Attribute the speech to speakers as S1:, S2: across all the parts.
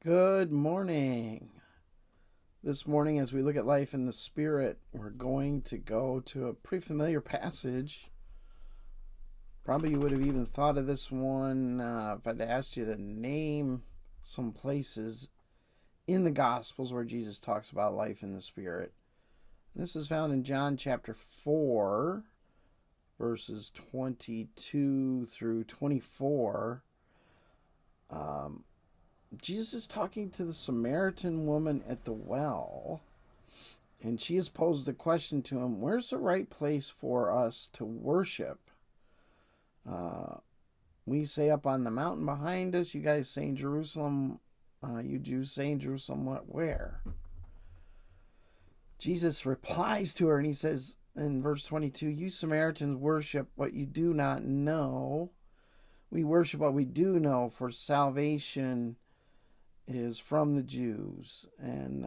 S1: Good morning. This morning, as we look at life in the Spirit, we're going to go to a pretty familiar passage. Probably you would have even thought of this one if I'd asked you to name some places in the Gospels where Jesus talks about life in the Spirit. This is found in John chapter 4, verses 22 through 24. Jesus is talking to the Samaritan woman at the well, and she has posed a question to him: where's the right place for us to worship? We say up on the mountain behind us. You guys say in Jerusalem. You Jews say in Jerusalem, what? Where? Jesus replies to her, and he says in verse 22, "You Samaritans worship what you do not know. We worship what we do know, for salvation is from the Jews." And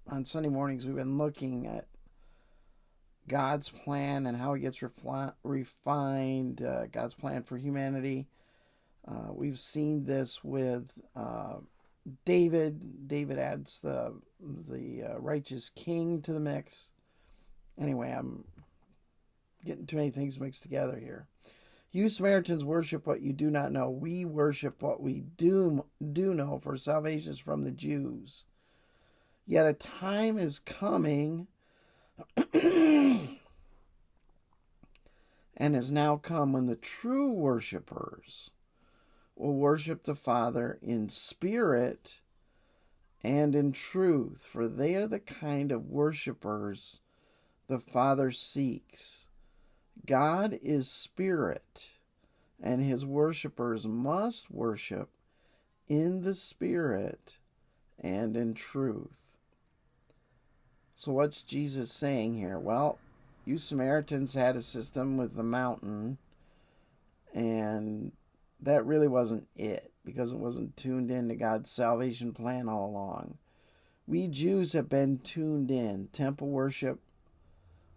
S1: on Sunday mornings, we've been looking at God's plan and how it gets refined, God's plan for humanity. We've seen this with David. David adds the righteous king to the mix. Anyway, I'm getting too many things mixed together here. You Samaritans worship what you do not know. We worship what we do know, for salvation is from the Jews. Yet a time is coming and has now come when the true worshipers will worship the Father in spirit and in truth, for they are the kind of worshipers the Father seeks. God is spirit, and his worshipers must worship in the spirit and in truth. So what's Jesus saying here? Well, you Samaritans had a system with the mountain, and that really wasn't it, because it wasn't tuned in to God's salvation plan all along. We Jews have been tuned in. Temple worship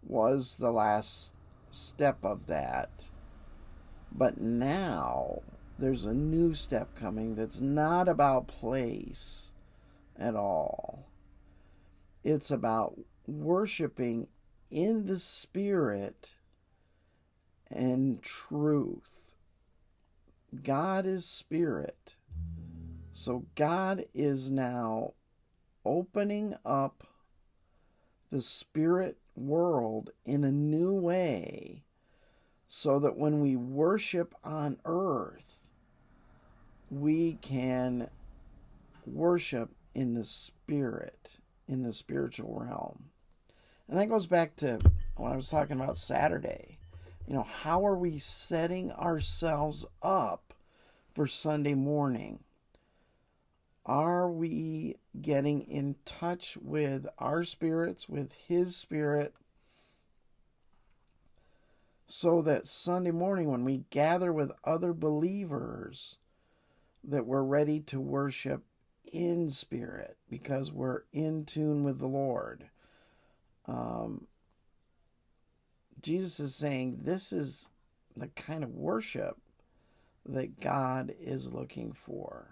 S1: was the last step of that. But now there's a new step coming that's not about place at all. It's about worshiping in the spirit and truth. God is spirit. So God is now opening up the spirit world in a new way, so that when we worship on earth, we can worship in the spirit, in the spiritual realm. And that goes back to when I was talking about Saturday. How are we setting ourselves up for Sunday morning? Are we getting in touch with our spirits, with his spirit, so that Sunday morning when we gather with other believers, that we're ready to worship in spirit because we're in tune with the Lord? Jesus is saying this is the kind of worship that God is looking for.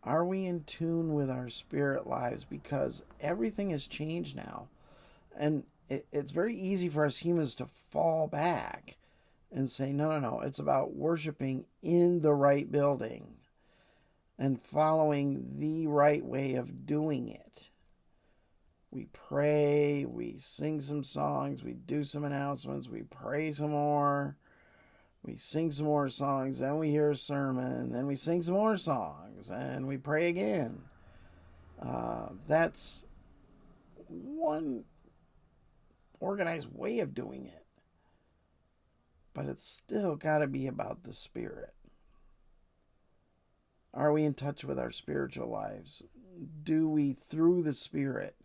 S1: Are we in tune with our spirit lives? Because everything has changed now. And it's very easy for us humans to fall back and say, no, it's about worshiping in the right building and following the right way of doing it. We pray, we sing some songs, we do some announcements, we pray some more, we sing some more songs, then we hear a sermon, then we sing some more songs, and we pray again. That's one organized way of doing it. But it's still got to be about the Spirit. Are we in touch with our spiritual lives? Do we, through the Spirit,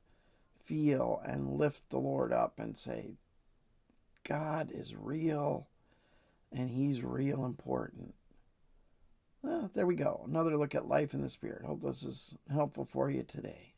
S1: feel and lift the Lord up and say, God is real and he's real important? Well, there we go. Another look at life in the Spirit. Hope this is helpful for you today.